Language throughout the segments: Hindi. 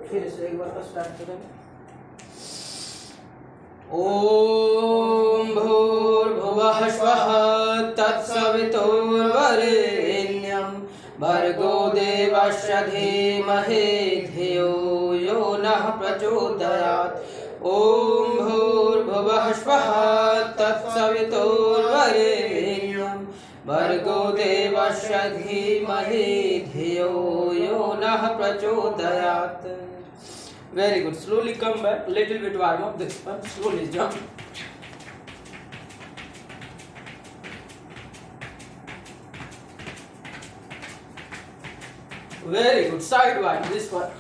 फिर से एक बार स्टार्ट करेंगे। ओम भूर्भुवः स्वः तत्सवितुर्वरेण्यं भर्गो देवस्य धीमहि धियो यो नः प्रचोदयात्। ओम भूर्भुवः स्वः तत्सवितुर्वरेण्यं भर्गो देवस्य धीमहि धियो यो नः प्रचोदयात्। Very good. Slowly come back. Little bit warm up this one. Slowly jump. Very good. Sidewise. This one.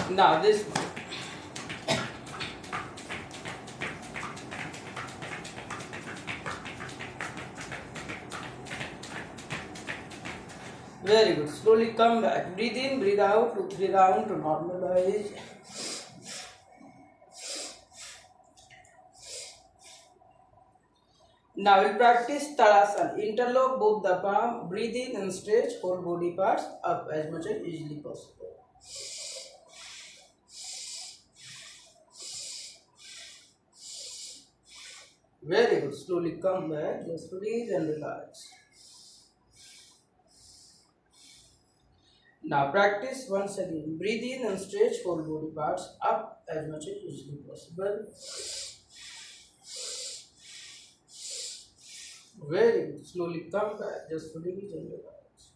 Now this one. Very good. Slowly come back. Breathe in, breathe out. 2-3 rounds to normalize. Now we practice Talasana. Interlock both the palm. Breathe in and stretch whole body parts up as much as easily possible. Very good. Slowly come back. Just release and relax. Now practice once again. Breathe in and stretch whole body parts up as much as easily possible. Very good. Slowly come back. Just release and relax.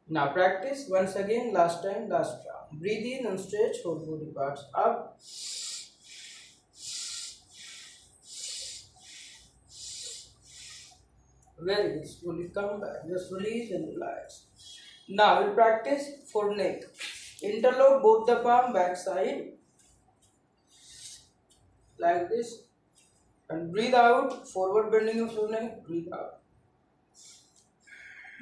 Now practice once again. Last time, last round. Breathe in and stretch whole body parts up. Very good. Slowly come back. Just release and relax. Now we'll practice for neck. Interlock both the palm back side like this and breathe out. Forward bending of your neck. Breathe out.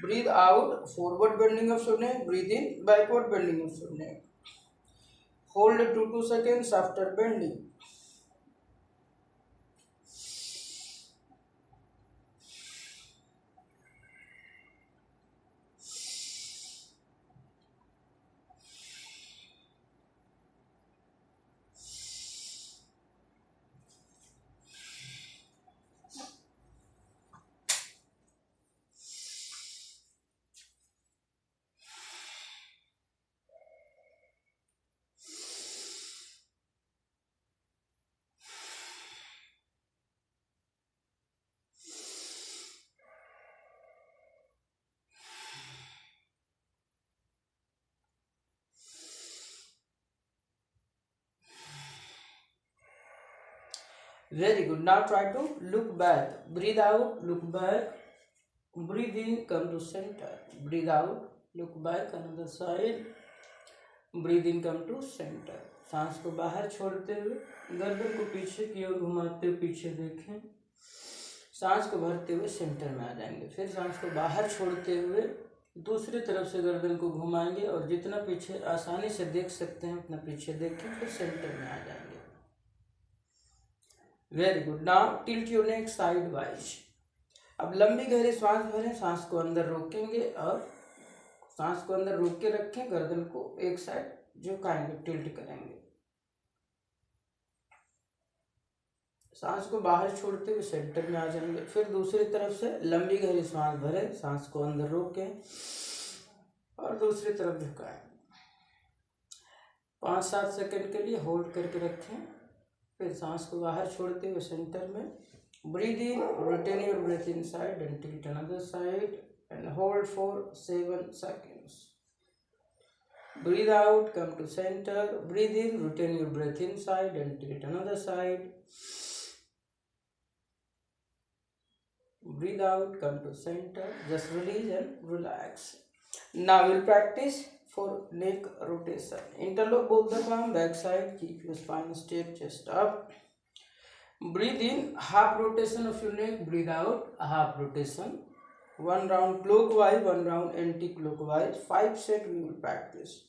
Breathe out. Forward bending of your neck. Breathe in. Backward bending of your neck. Hold 2 seconds after bending. Very good. Now try to look back. Breathe out, look back. Breathe in, come to center. Breathe out, look back, another side. Breathe in, come to center. सांस को बाहर छोड़ते हुए गर्दन को पीछे की ओर घुमाते हुए पीछे देखें। सांस को भरते हुए सेंटर में आ जाएंगे। फिर सांस को बाहर छोड़ते हुए दूसरी तरफ से गर्दन को घुमाएंगे और जितना पीछे आसानी से देख सकते हैं उतना पीछे देखें, फिर सेंटर में आ जाएंगे। Very good. Now tilt your neck side wise. अब लंबी गहरी सांस भरें, सांस को अंदर रोकेंगे और सांस को अंदर रोक के रखें, गर्दन को एक साइड झुकाएंगे, टिल्ट करेंगे। सांस को बाहर छोड़ते हुए सेंटर में आ जाएंगे। फिर दूसरी तरफ से लंबी गहरी सांस भरें, सांस को अंदर रोकें और दूसरी तरफ झुकाएं। 5-7 सेकंड के लिए होल्ड करके रखें। फिर सांस को बाहर छोड़ते हुए सेंटर में breathe in, retain your breath inside and tilt another side and hold for 7 seconds. Breathe out, come to center. Breathe in, retain your breath inside and tilt another side. Breathe out, come to center. Just release and relax. Now we'll practice for neck rotation. Interlock both the palm back side. Keep your spine straight, chest up. Breathe in, half rotation of your neck. Breathe out, half rotation. 1 round clockwise, 1 round anti-clockwise. 5 sets we will practice.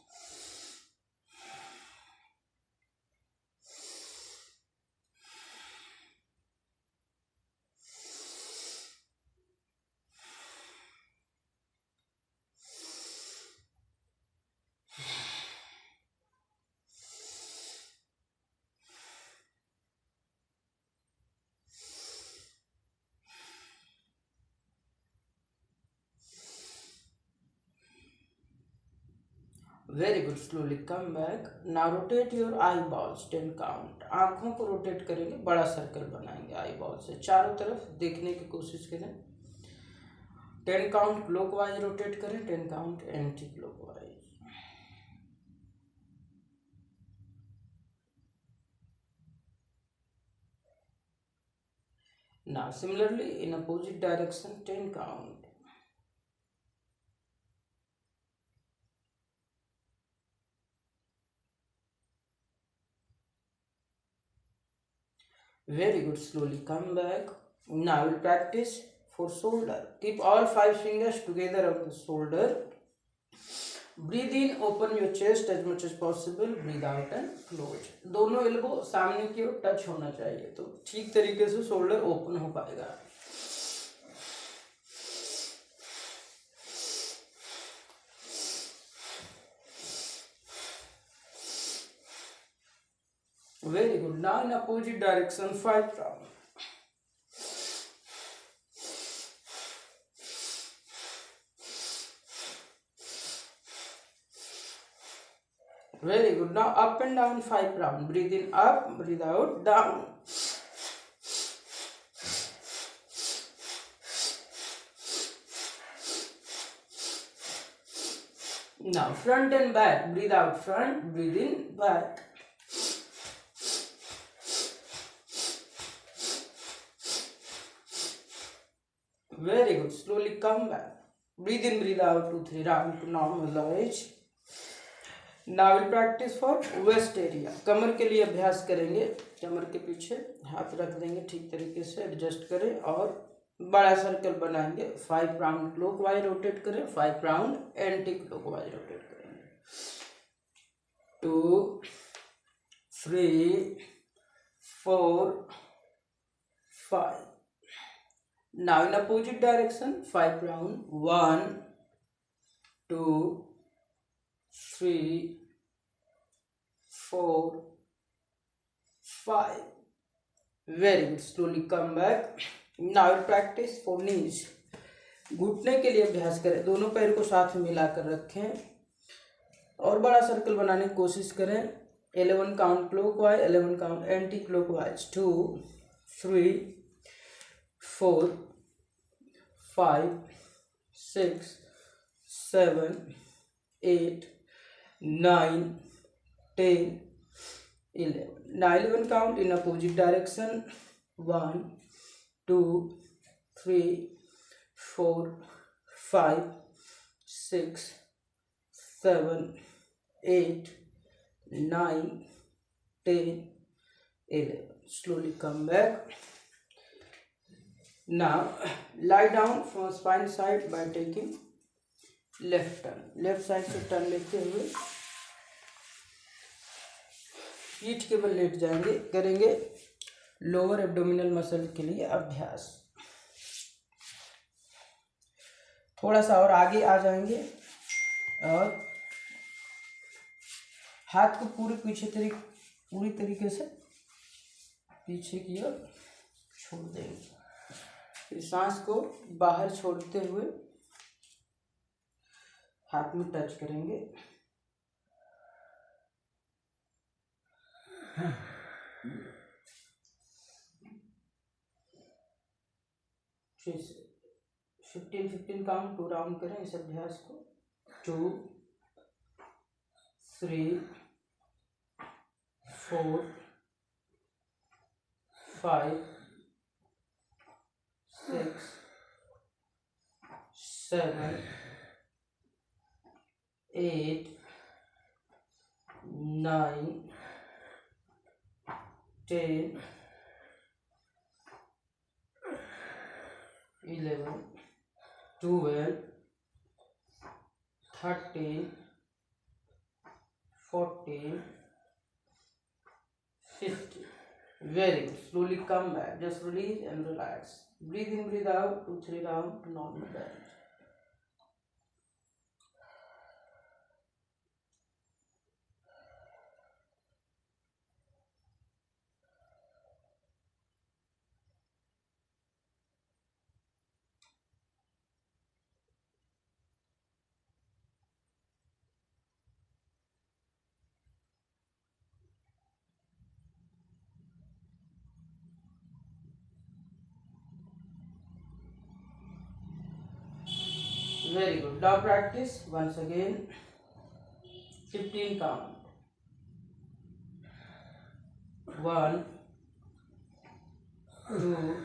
Very good, slowly come back. Now rotate your I balls 10 count. आंखों को रोटेट करेंगे, बड़ा सर्कल बनाएंगे आई बॉल से, चारों तरफ देखने की कोशिश करें। 10 काउंट क्लॉकवाइज रोटेट करें, 10 count anti clockwise. Now similarly in opposite direction 10 count. Very good, slowly come back. Now we'll practice for shoulder. Keep all 5 fingers together on the shoulder. Breathe in, open your chest as much as possible. Breathe out and close. दोनों एल्बो सामने की ओर टच होना चाहिए, तो ठीक तरीके से शोल्डर ओपन हो पाएगा। Very good. Now in opposite direction 5 round. Very good. Now up and down 5 round. Breathe in up, breathe out down. Now front and back. Breathe out front, breathe in back. Very good. Slowly come back. Breathe in, breathe out 2-3 round to normalize. Now we'll practice for waist area. कमर के लिए अभ्यास करेंगे। कमर के पीछे हाथ रख देंगे, ठीक तरीके से एडजस्ट करें और बड़ा सर्कल बनाएंगे। 5 राउंड क्लॉकवाइज रोटेट करें, 5 राउंड एंटी क्लॉकवाइज रोटेट करेंगे। 2 3 4 5. Now in opposite direction 5 round. 1 2 3 4 5. Very good. Slowly come back. Now we'll practice for knees. घुटने के लिए अभ्यास करें। दोनों पैर को साथ में मिलाकर रखें और बड़ा सर्कल बनाने की कोशिश करें। 11 count clockwise, 11 count anti clockwise. 2 3 4 5 6 7 8 9 10 11. Now 11 count in opposite direction. 1 2 3 4 5 6 7 8 9 10 11. Slowly come back. Now lie down from spine side by taking left turn. Left side से टर्न लेते हुए पीठ के बल लेट जाएंगे। करेंगे लोअर एब्डोमिनल मसल के लिए अभ्यास। थोड़ा सा और आगे आ जाएंगे और हाथ को पूरी तरीके से पीछे की ओर छोड़ देंगे। फिर सांस को बाहर छोड़ते हुए हाथ में टच करेंगे। फिर 15-15 काउंट 2 राउंड करें इस अभ्यास को। 2 3 4 5 6 7 8 9 10 11 12 13 14 15. Very good. Slowly come back. Just release and relax. Breathe in, breathe out. 2-3 round to normal balance. Very good. Now practice once again. 15 count. 1, 2,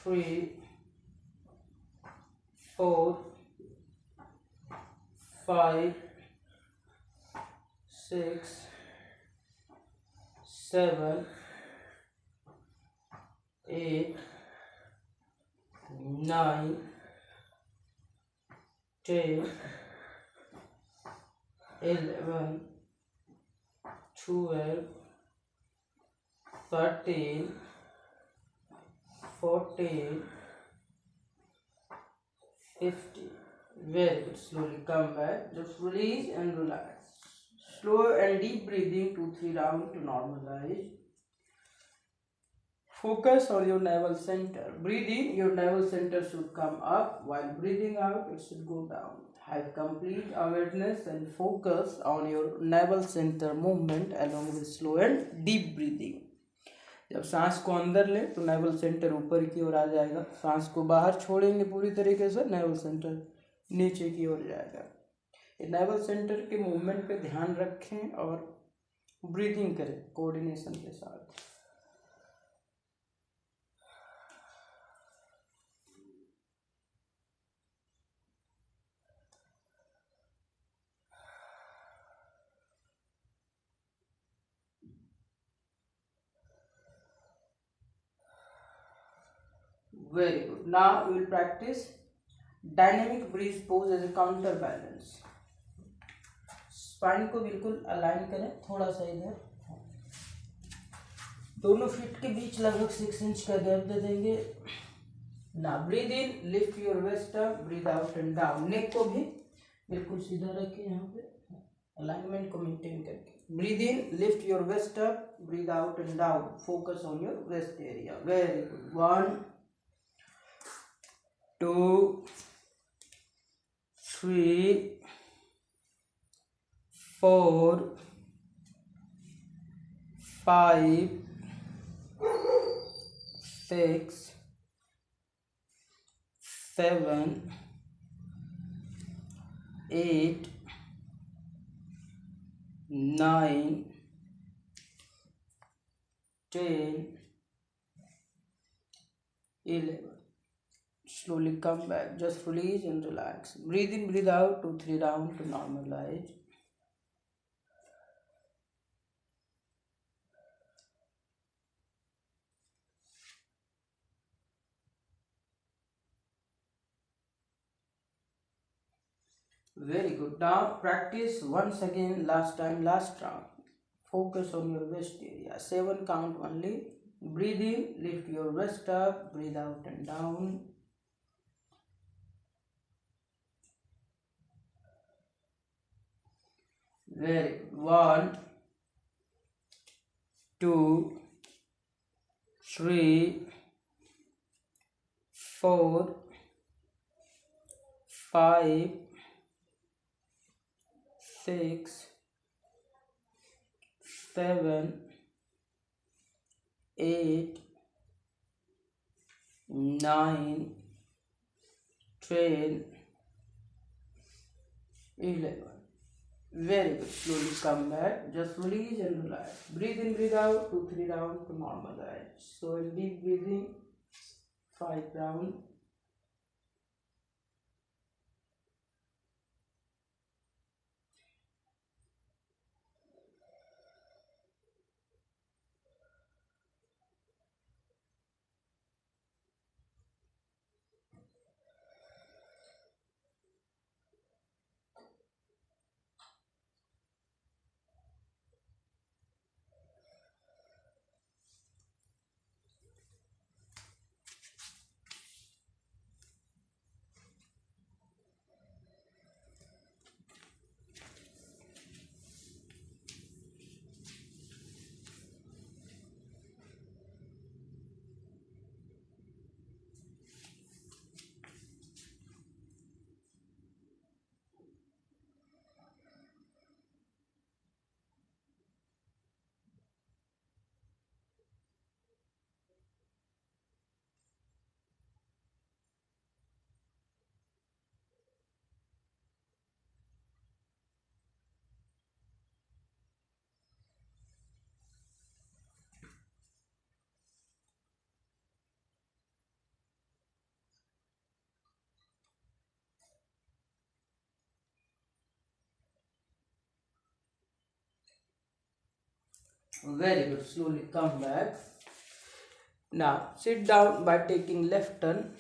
3, 4, 5, 6, 7, 8, 9, 10, 11, 12, 13, 14, 15. Very good. Slowly come back. Just release and relax. Slow and deep breathing 2-3 rounds to normalize. Focus on your navel center. Breathe in, your navel center should come up, while breathing out, it should go down. Have complete awareness and focus on your navel center movement along with slow and deep breathing. जब सांस को अंदर ले तो नेवल सेंटर ऊपर की ओर आ जाएगा, सांस को बाहर छोड़ेंगे पूरी तरीके से नेवल सेंटर नीचे की ओर जाएगा। नेवल सेंटर के मूवमेंट पे ध्यान रखें और ब्रीदिंग करें कोऑर्डिनेशन के साथ। Very good. Now we will practice dynamic breeze pose as a counterbalance. Spine को बिल्कुल अलाइन करें, थोड़ा सा इधर, दोनों फीट के बीच लगभग 6 इंच का गैप दे देंगे। ना breathe in, lift your waist up, breathe out and down. Neck को भी बिल्कुल सीधा रखें, यहाँ पे अलाइनमेंट को मेंटेन करके। Breathe in, lift your waist up, breathe out and down, focus on your waist area. Very good. 1, 2, 3, 4, 5, 6, 7, 8, 9, 10, 11. Slowly come back. Just release and relax. Breathe in, breathe out 2-3 rounds to normalize. Very good. Now practice once again, last time, last round. Focus on your waist area. 7 count only. Breathe in, lift your waist up, breathe out and down. Very good. 1, 2, 3, 4, 5, 6, 7, 8, 9, 10, 11. Very good. Slowly come back. Just release and relax. Breathe in, breathe out 2-3 rounds to normalize. So in deep breathing 5 rounds. Very good. Slowly come back. Now sit down by taking left turn.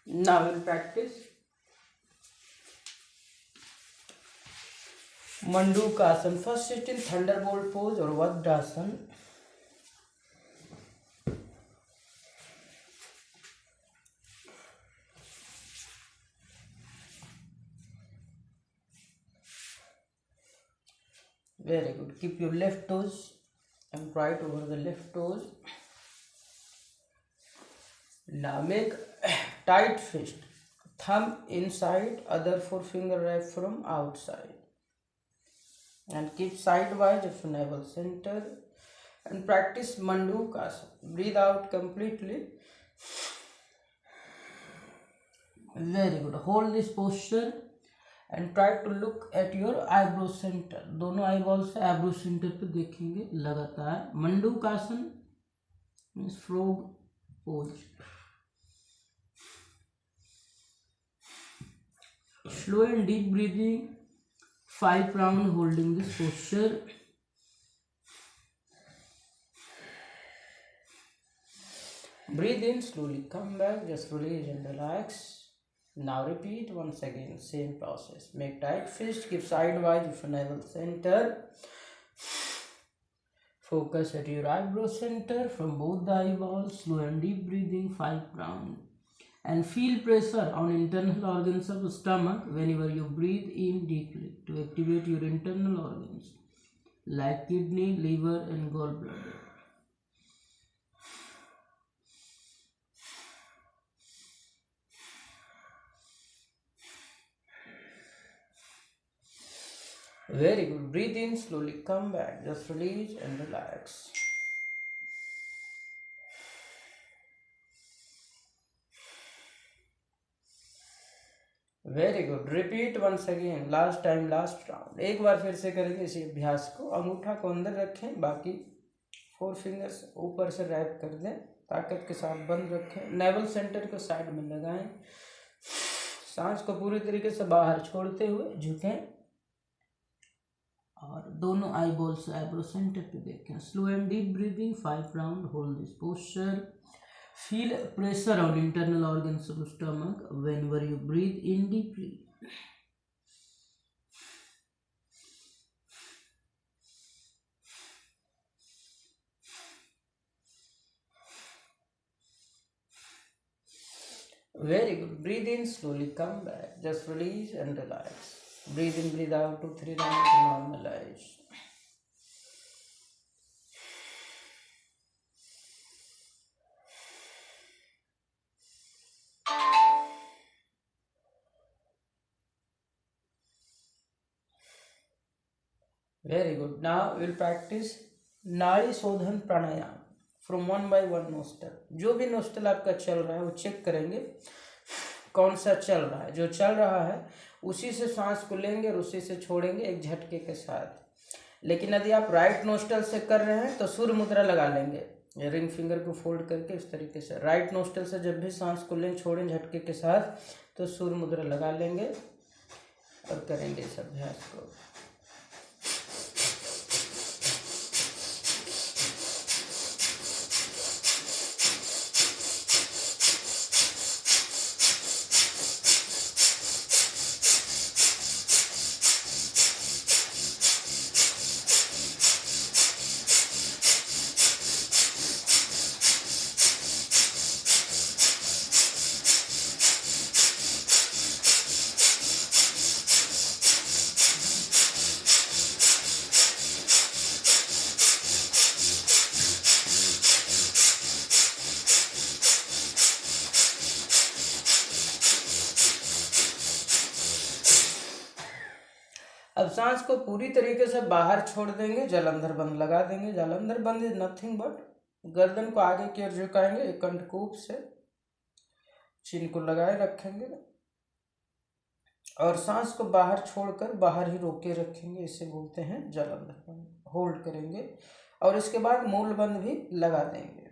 Now we'll practice Mandukasana. First sit in Thunderbolt pose or Vajrasana. Very good. Keep your left toes and right over the left toes. Now make tight fist. Thumb inside, other forefinger wrap from outside. And keep sidewise of navel center. And practice Mandukasana. Breathe out completely. Very good. Hold this posture and try to look at your eyebrow center. दोनों eyeball से eyebrow center पे देखेंगे लगातार. Mandukasana means frog pose. Slow and deep breathing. 5 rounds holding this posture. Breathe in slowly. Come back. Just release and relax. Now repeat once again, same process. Make tight fist, keep sidewise of navel center. Focus at your eyebrow center from both the eyeballs. Slow and deep breathing, 5 rounds. And feel pressure on internal organs of the stomach whenever you breathe in deeply to activate your internal organs like kidney, liver and gallbladder. Very good. Breathe in, slowly come back. Just release and relax. Very good. Repeat once again. Last time last round. एक बार फिर से करेंगे इसी अभ्यास को. अंगूठा को अंदर रखें, बाकी 4 फिंगर्स ऊपर से रैप कर दें. ताकत के साथ बंद रखें. नेवल सेंटर को साइड में लगाएं. सांस को पूरी तरीके से बाहर छोड़ते हुए झुकें और दोनों आई बॉल से आईब्रो सेंटर पे देखें. Slow and deep breathing, 5 round. Hold this posture. Feel pressure on internal organs of the stomach whenever you breathe in deeply. Very good. Breathe in, slowly come back. Just release and relax. Breathe in, breathe out, 2-3 rounds, normalize. Very good. Now we'll practice नाड़ी शोधन प्राणायाम फ्रॉम 1 by 1 नोस्टल. जो भी नोस्टल आपका चल रहा है वो चेक करेंगे कौन सा चल रहा है. जो चल रहा है उसी से सांस को लेंगे और उसी से छोड़ेंगे एक झटके के साथ. लेकिन यदि आप राइट नोस्टल से कर रहे हैं तो सूर्य मुद्रा लगा लेंगे. रिंग फिंगर को फोल्ड करके इस तरीके से राइट नोस्टल से जब भी सांस को लें छोड़ें झटके के साथ तो सूर्य मुद्रा लगा लेंगे और करेंगे इस अभ्यास को. अब सांस को पूरी तरीके से बाहर छोड़ देंगे. जलंधर बंद लगा देंगे. जलंधर बंद इज नथिंग बट गर्दन को आगे की ओर झुकाएंगे. एक कंठकूप से चिन को लगाए रखेंगे और सांस को बाहर छोड़कर बाहर ही रोके रखेंगे. इसे बोलते हैं जलंधर बंद. होल्ड करेंगे और इसके बाद मूल बंद भी लगा देंगे.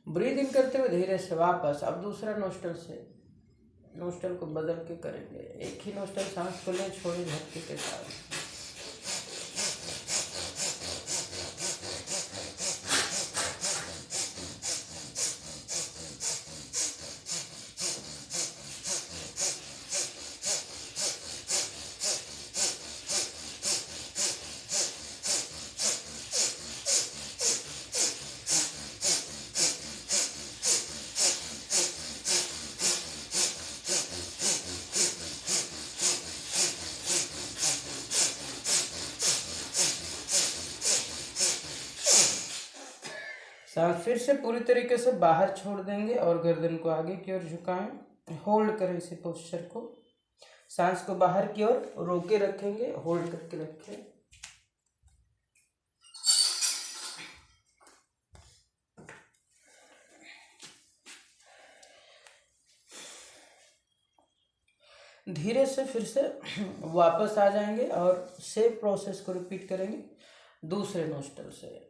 ब्रीद इन करते हुए धीरे से वापस अब दूसरा नोस्टल से नोस्टल को बदल के करेंगे। एक ही नोस्टल सांस को लें, छोड़े झटके के साथ। सांस फिर से पूरी तरीके से बाहर छोड़ देंगे और गर्दन को आगे की ओर झुकाएं। होल्ड करें इसी पोस्चर को। सांस को बाहर की ओर रोके रखेंगे, होल्ड करके रखें। धीरे से फिर से वापस आ जाएंगे और सेम प्रोसेस को रिपीट करेंगे दूसरे नोस्टल से।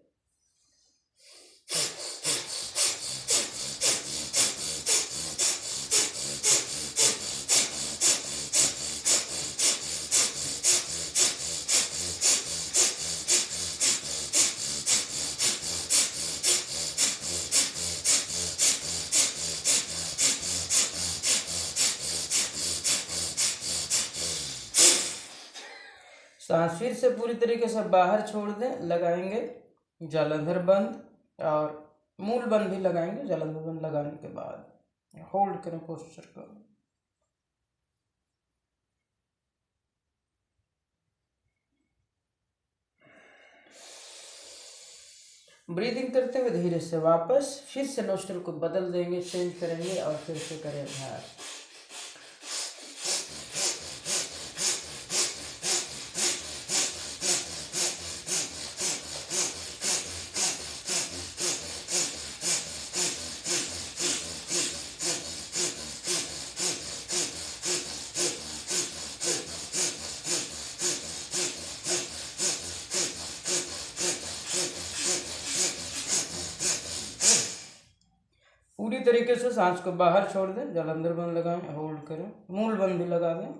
सांस फिर से पूरी तरीके से बाहर छोड़ दें, लगाएंगे जालंधर बंद और मूल बंद भी लगाएंगे। जालंधर बंद लगाने के बाद होल्ड करें पोस्चर को। ब्रीदिंग करते हुए धीरे से वापस फिर से नोस्ट्रल को बदल देंगे, चेंज करेंगे और फिर से करें अभ्यास। पूरी तरीके से सांस को बाहर छोड़ दें, जालंधर बंद लगाएं, होल्ड करें, मूल बंद भी लगा दें।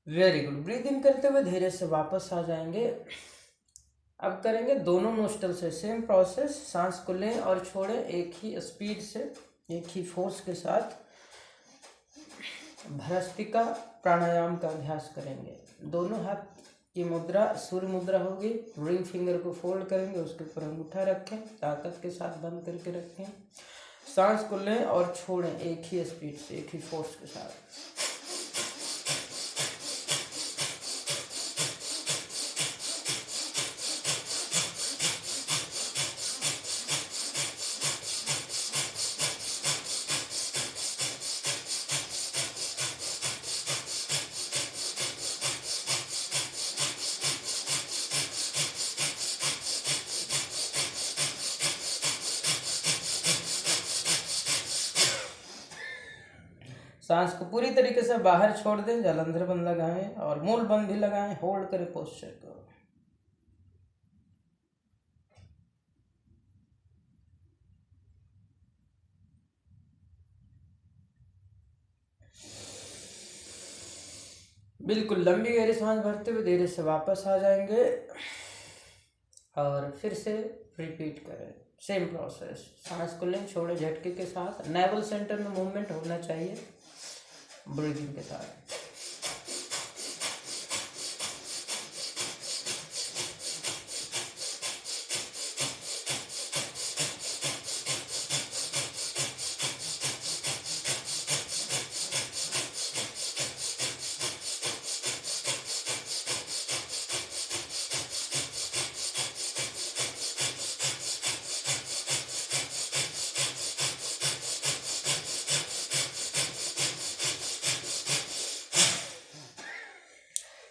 Very good. ब्रीदिंग करते हुए धीरे से वापस आ जाएंगे। अब करेंगे दोनों नोस्टल से सेम प्रोसेस। सांस को लें और छोड़ें एक ही स्पीड से, एक ही फोर्स के साथ। भ्रस्टिका प्राणायाम का अभ्यास करेंगे। दोनों हाथ की मुद्रा सूर्य मुद्रा होगी। रिंग फिंगर को फोल्ड करेंगे, उसके ऊपर अंगूठा रखें, ताकत के साथ बंद करके रखें। सांस को लें और छोड़ें एक ही स्पीड से, एक ही फोर्स के साथ। सांस को पूरी तरीके से बाहर छोड़ दें, जालंधर बंद लगाएं और मूल बंद भी लगाएं, होल्ड करें पोस्चर को। बिल्कुल लंबी गहरी सांस भरते हुए धीरे से वापस आ जाएंगे और फिर से रिपीट करें सेम प्रोसेस। सांस को लें, छोड़े झटके के साथ। नेवल सेंटर में मूवमेंट होना चाहिए ब्रीदिंग के साथ।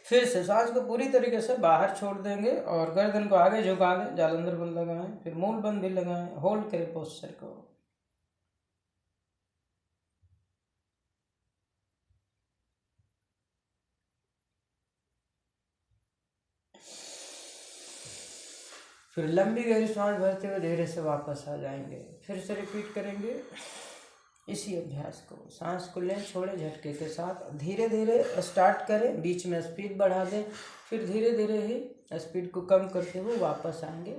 फिर से सांस को पूरी तरीके से बाहर छोड़ देंगे और गर्दन को आगे झुका दें, जालंधर बंद लगाएं, फिर मूल बंद भी लगाएं, होल्ड करें पोस्चर को। फिर लंबी गहरी सांस भरते हुए धीरे से वापस आ जाएंगे। फिर से रिपीट करेंगे इसी अभ्यास को। सांस को लें, छोड़ें झटके के साथ, धीरे धीरे स्टार्ट करें, बीच में स्पीड बढ़ा दें, फिर धीरे धीरे ही स्पीड को कम करते हुए वापस आएंगे।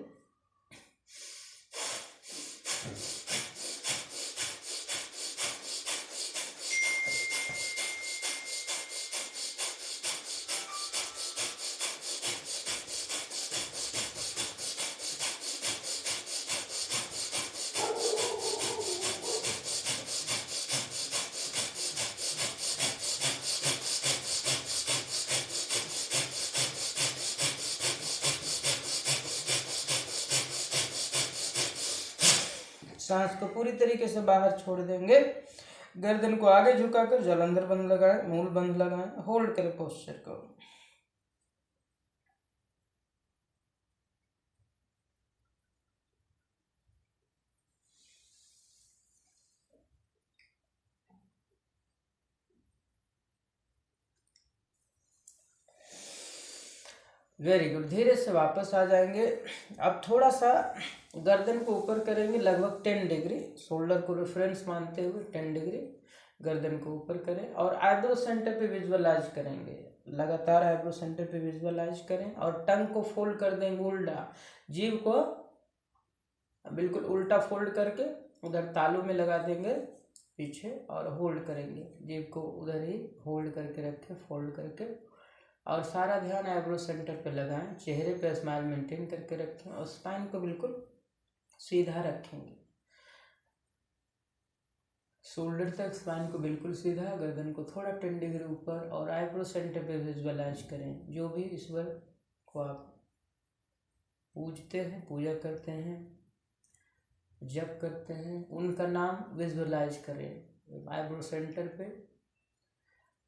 सांस को पूरी तरीके से बाहर छोड़ देंगे। गर्दन को आगे झुकाकर जालंधर बंद लगाएं, मूल बंद लगाएं, होल्ड करें पोस्चर को। Very good. धीरे से वापस आ जाएंगे। अब थोड़ा सा गर्दन को ऊपर करेंगे, लगभग 10 डिग्री, शोल्डर को रेफरेंस मानते हुए 10 डिग्री गर्दन को ऊपर करें और आईब्रो सेंटर पे विजुअलाइज करेंगे। लगातार आईब्रो सेंटर पे विजुअलाइज करें और टंग को फोल्ड कर देंगे उल्टा, जीभ को बिल्कुल उल्टा फोल्ड करके उधर तालू में लगा देंगे पीछे और होल्ड करेंगे। जीभ को उधर ही होल्ड करके रखें, फोल्ड करके, और सारा ध्यान आईब्रो सेंटर पे लगाएं। चेहरे पे स्माइल मेंटेन करके रखें और स्पाइन को बिल्कुल सीधा रखेंगे, शोल्डर तक स्पाइन को बिल्कुल सीधा, गर्दन को थोड़ा 10 डिग्री ऊपर, और आईब्रो सेंटर पे विजुअलाइज करें। जो भी ईश्वर को आप पूजते हैं, पूजा करते हैं, जप करते हैं, उनका नाम विजुअलाइज करें। आईब्रो सेंटर पे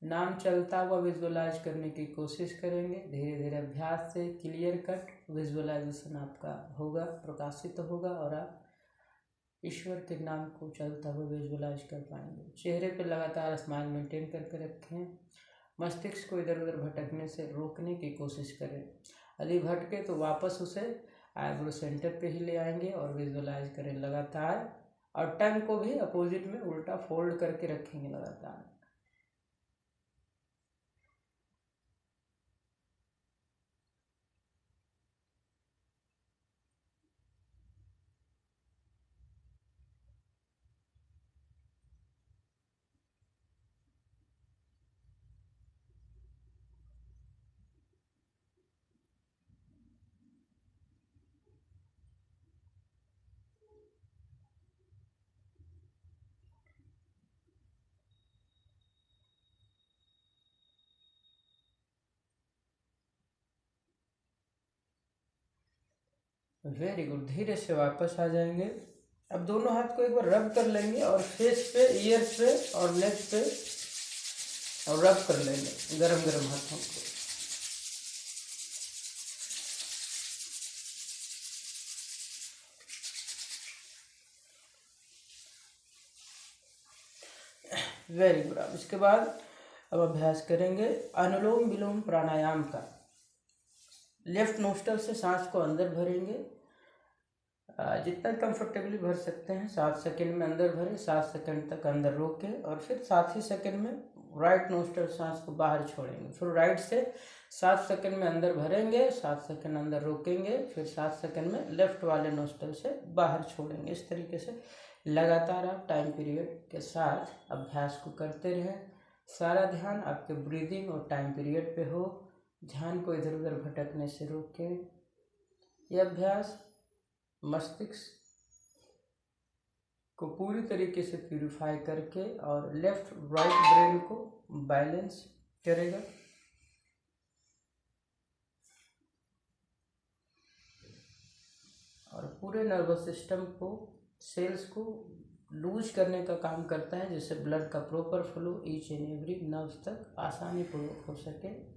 नाम चलता हुआ विजुअलाइज करने की कोशिश करेंगे। धीरे धीरे अभ्यास से क्लियर कट विजुअलाइजेशन आपका होगा, प्रकाशित होगा, और आप ईश्वर के नाम को चलता हुआ विजुअलाइज कर पाएंगे। चेहरे पे लगातार स्माइल मेंटेन करके रखें। मस्तिष्क को इधर उधर भटकने से रोकने की कोशिश करें। यदि भटके तो वापस उसे आईब्रो सेंटर पे ही ले आएंगे और विजुअलाइज करें लगातार, और टंग को भी अपोजिट में उल्टा फोल्ड करके रखेंगे लगातार। Very good. धीरे से वापस आ जाएंगे। अब दोनों हाथ को एक बार रब कर लेंगे और फेस पे, ईयर्स पे और नेक पे और रब कर लेंगे गरम गरम हाथों को। Very good. अब इसके बाद अब अभ्यास करेंगे अनुलोम विलोम प्राणायाम का। लेफ्ट नोस्टल से सांस को अंदर भरेंगे, जितना कंफर्टेबली भर सकते हैं। 7 सेकंड में अंदर भरें, 7 सेकंड तक अंदर रोकें, और फिर 7 ही सेकंड में राइट नोस्टल सांस को बाहर छोड़ेंगे। फिर राइट से 7 सेकंड में अंदर भरेंगे, 7 सेकंड अंदर रोकेंगे, फिर 7 सेकंड में लेफ्ट वाले नोस्टल से बाहर छोड़ेंगे। इस तरीके से लगातार आप टाइम पीरियड के साथ अभ्यास को करते रहें। सारा ध्यान आपके ब्रीदिंग और टाइम पीरियड पे हो। ध्यान को इधर उधर भटकने से रोकें। यह अभ्यास मस्तिष्क को पूरी तरीके से प्यूरिफाई करके और लेफ्ट राइट ब्रेन को बैलेंस करेगा। और पूरे नर्वस सिस्टम को, सेल्स को लूज करने का काम करता है, जिससे ब्लड का proper flow each and every nerves तक आसानी पूर्वक हो सके।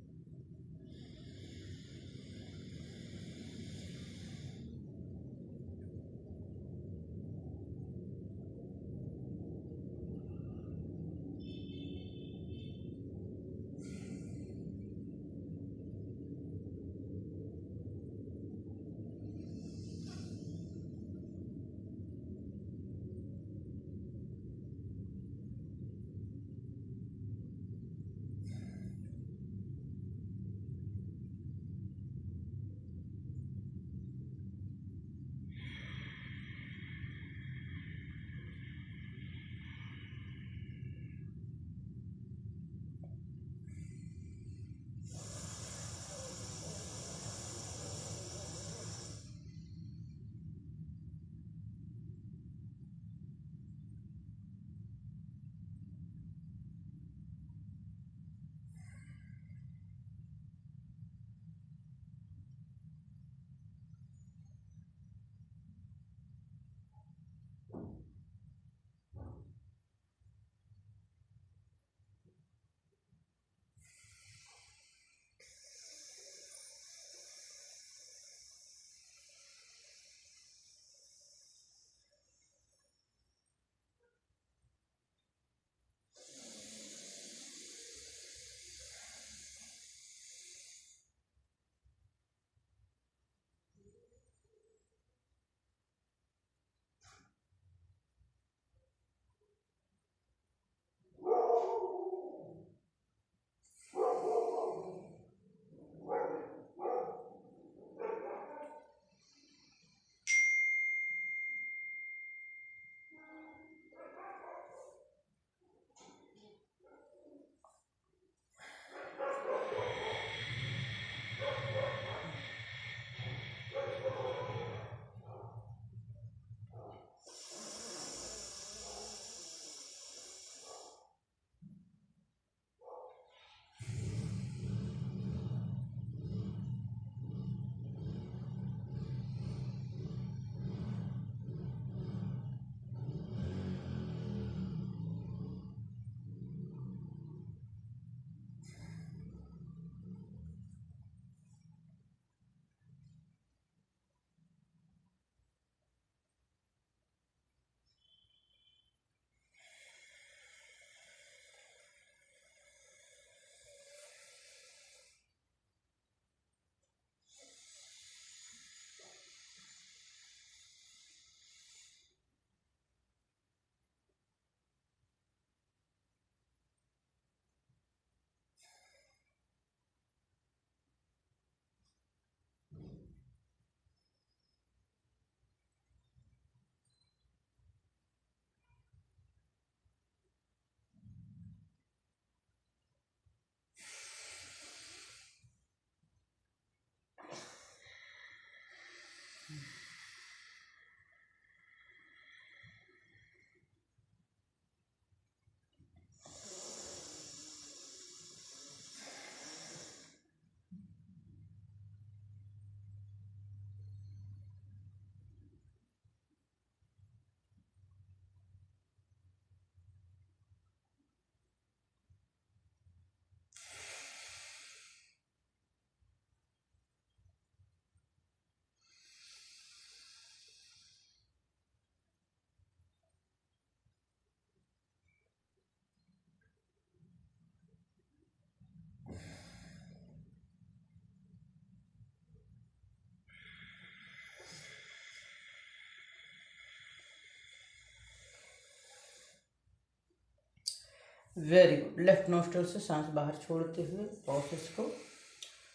Very good. लेफ्ट नोस्ट्रल से सांस बाहर छोड़ते हुए प्रोसेस को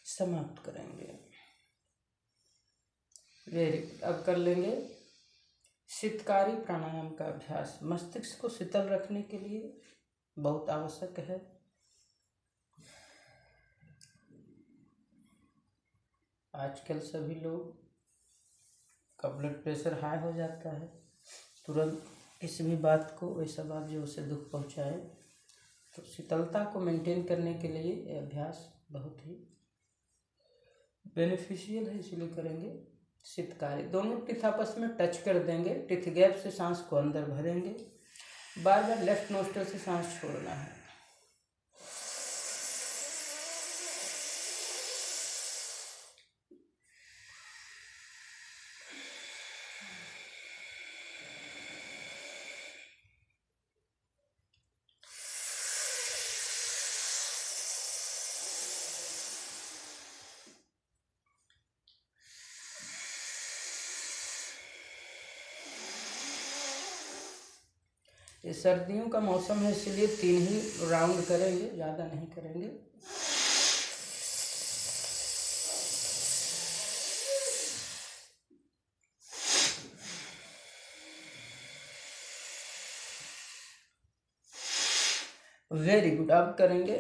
समाप्त करेंगे। Very good. अब कर लेंगे शीतकारी प्राणायाम का अभ्यास। मस्तिष्क को शीतल रखने के लिए बहुत आवश्यक है। आजकल सभी लोग का ब्लड प्रेशर हाई हो जाता है, तुरंत किसी भी बात को वैसा बात जो उसे दुख पहुंचाए, तो शीतलता को मेंटेन करने के लिए ये अभ्यास बहुत ही बेनिफिशियल है, इसलिए करेंगे। शीतकारी, दोनों टिथ आपस में टच कर देंगे, टिथ गैप से सांस को अंदर भरेंगे, बार बार लेफ्ट नोस्ट्रल से सांस छोड़ना है। ये सर्दियों का मौसम है, इसलिए 3 ही राउंड करेंगे, ज़्यादा नहीं करेंगे। Very good. अब करेंगे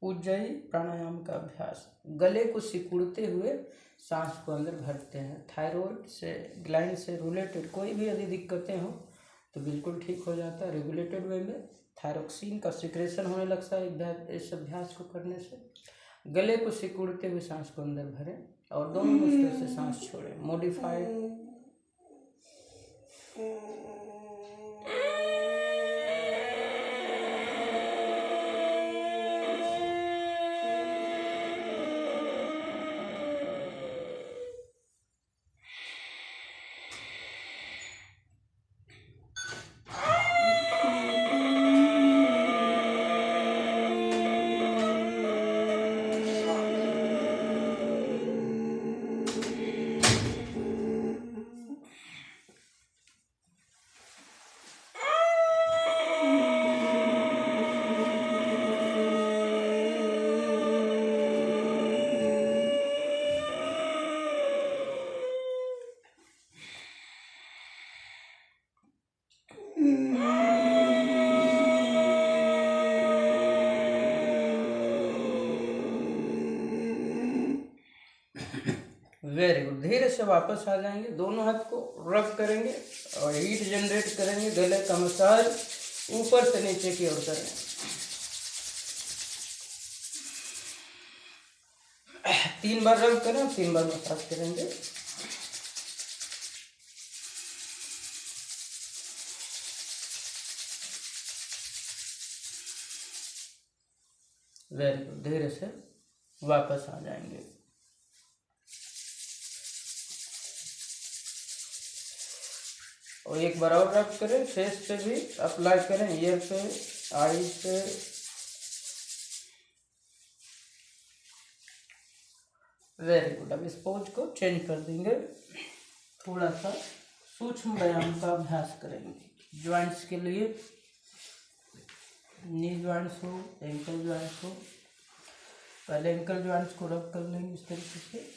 उज्जयी प्राणायाम का अभ्यास। गले को सिकुड़ते हुए सांस को अंदर भरते हैं। थायराइड से, ग्लैंड से रिलेटेड कोई भी यदि दिक्कतें हो तो बिल्कुल ठीक हो जाता है। रेगुलेटेड वे में थायरोक्सिन का सिक्रेशन होने लगता है इस अभ्यास को करने से। गले को सिकुड़ते हुए सांस को अंदर भरें और दोनों नोस्ट्रल से सांस छोड़ें। Modified very good. धीरे से वापस आ जाएंगे, दोनों हाथ को रब करेंगे और हीट जनरेट करेंगे। गले का मसाज ऊपर से नीचे की ओर करें। 3 बार रब करें, 3 बार मसाज करेंगे। Very good. धीरे से वापस आ जाएंगे। और एक बार और रब करें, फेस पे भी अप्लाई करें, ईयर पे, आई पे। Very good. अब इस पोज को चेंज कर देंगे, थोड़ा सा सूक्ष्म व्यायाम का अभ्यास करेंगे। ज्वाइंट्स के लिए नी ज्वाइंट्स हो, एंकल ज्वाइंट्स हो, पहले एंकल ज्वाइंट्स को रब कर लेंगे इस तरीके से।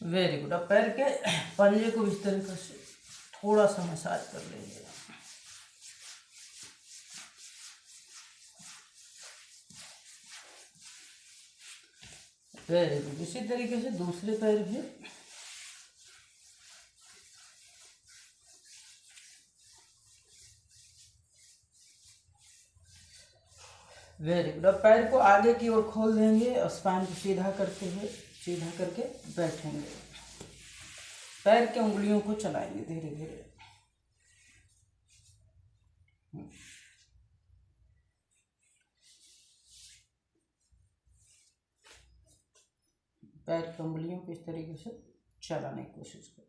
Very good. अब पैर के पंजे को इस तरीके से थोड़ा सा मसाज कर लेंगे। Very good. इसी तरीके से दूसरे पैर भी। Very good. अब पैर को आगे की ओर खोल देंगे और स्पाइन को सीधा करते हुए, सीधा करके बैठेंगे। पैर के उंगलियों को चलाएंगे धीरे धीरे। पैर की उंगलियों को इस तरीके से चलाने की कोशिश करें।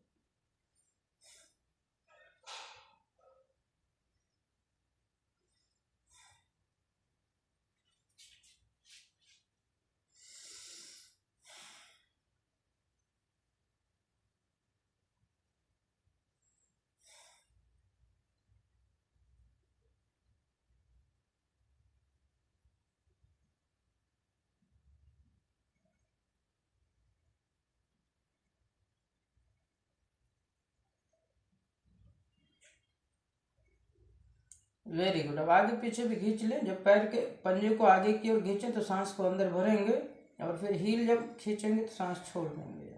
Very good. अब आगे पीछे भी खींच लें। जब पैर के पंजे को आगे की ओर खींचें तो सांस को अंदर भरेंगे और फिर हील जब खींचेंगे तो सांस छोड़ देंगे।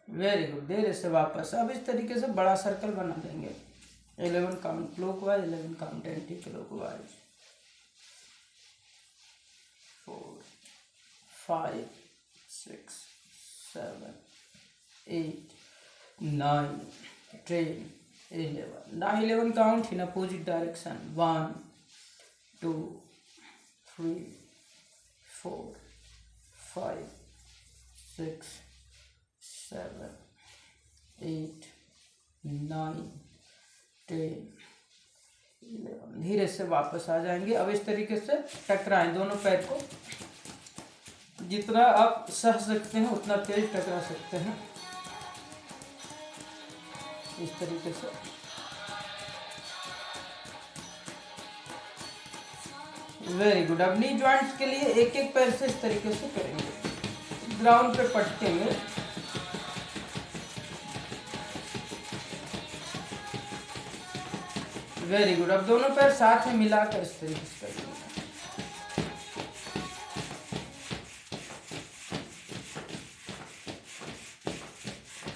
Very good. धीरे से वापस। अब इस तरीके से बड़ा सर्कल बना देंगे। 11 count clockwise, 11 count anti clockwise. 4 5 6 7 8 9 10 11। Now 11 count in opposite direction. 1 2 3 4 5 6 7 8 9 10 11। धीरे से वापस आ जाएंगे। अब इस तरीके से टकराएं दोनों पैर को। जितना आप सह सकते हैं उतना तेज टकरा सकते हैं इस तरीके से। Very good. अब नी जॉइंट्स के लिए एक एक पैर से इस तरीके से करेंगे। ग्राउंड पे पटकेंगे। Very good. अब दोनों पैर साथ में मिलाकर इस तरीके से करेंगे।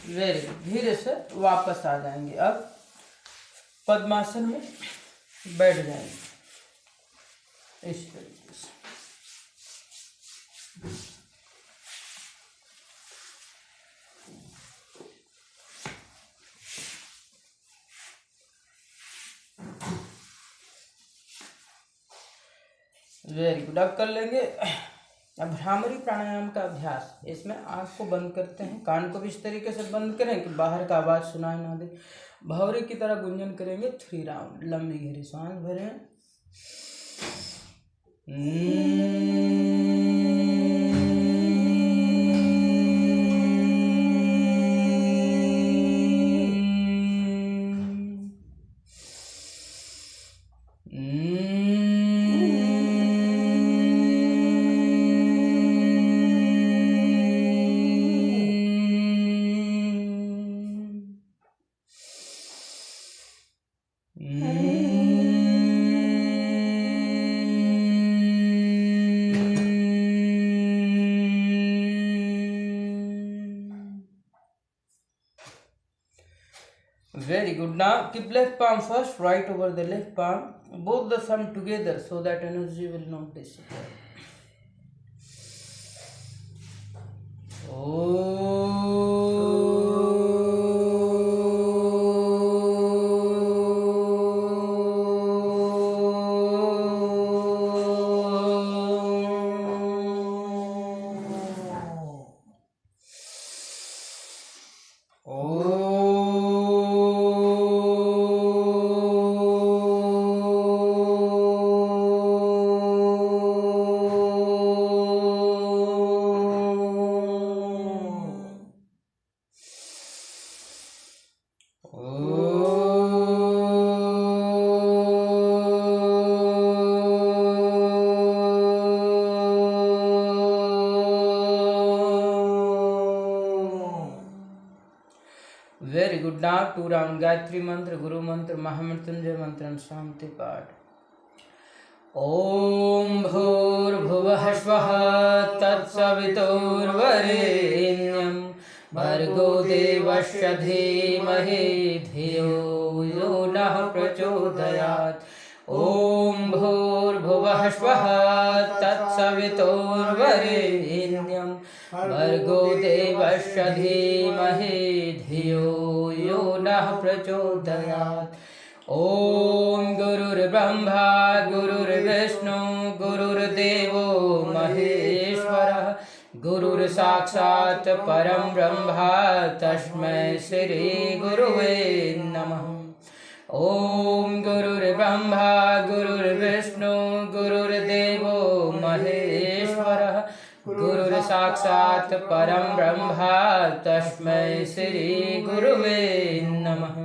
Very good. धीरे से वापस आ जाएंगे। अब पद्मासन में बैठ जाएंगे इस तरीके से। Very good. अब कर लेंगे अब भ्रामरी प्राणायाम का अभ्यास। इसमें आंख को बंद करते हैं, कान को भी इस तरीके से बंद करें कि बाहर का आवाज सुनाई ना दे। भंवरे की तरह गुंजन करेंगे 3 राउंड। लंबी गहरी सांस भरें। Very good. Now keep left palm first, right over the left palm, both the thumb together so that energy will not disappear. Very good. Now 2 round Gayatri मंत्र, गुरु मंत्र, महामृत्युंजय मंत्र and शांति पाठ। ओम भूर्भुवः स्वः तत्सवितुर्वरेण्यं भर्गो देवस्य धीमहि धियो यो नः प्रचोदयात्। ओम भूर्भुवः स्वः तत्सवितुर्वरेण्यं भर्गो देवस्य धीमहि धियो यो नः प्रचोदयात्। ओम गुरुर्ब्रह्मा गुरुर्विष्णु गुरुर्देवो महेश्वरः गुरुर्साक्षात् परं ब्रह्म तस्मै श्री गुरुवे नमः। ओम गुरुर्ब्रह्मा गुरुर्विष्णु गुरुर्देवो महेश्वरः गुरुर्साक्षात् परं ब्रह्म तस्मै श्री गुरुवे नमः।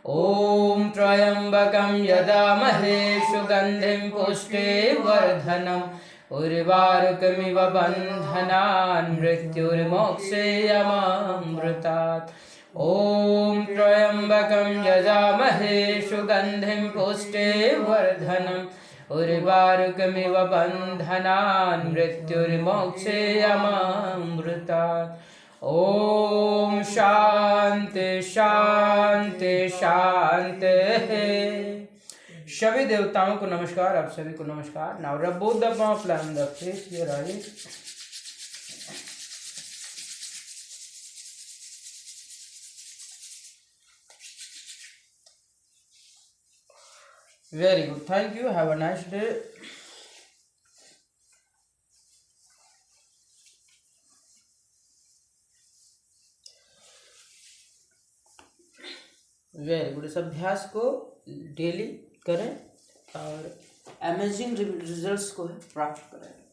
ओम त्र्यंबकं यजामहे सुगंधिं पुष्टिवर्धनम् उर्वारुकमिव बन्धनान् मृत्युर्मोक्षेयमामृतात्। ओम त्र्यंबकं यजामहे सुगंधिं पुष्टिवर्धनम् उर्वारुकमिव बन्धनान् मृत्युर्मोक्षेयमामृतात्। ओम शांति शांति शांति। सभी देवताओं को नमस्कार, आप सभी को नमस्कार। नाउ रब both the palm on the face, your eyes. Very good, thank you, have a nice day. Very good. इस अभ्यास को डेली करें और अमेजिंग रिजल्ट्स को प्राप्त करें।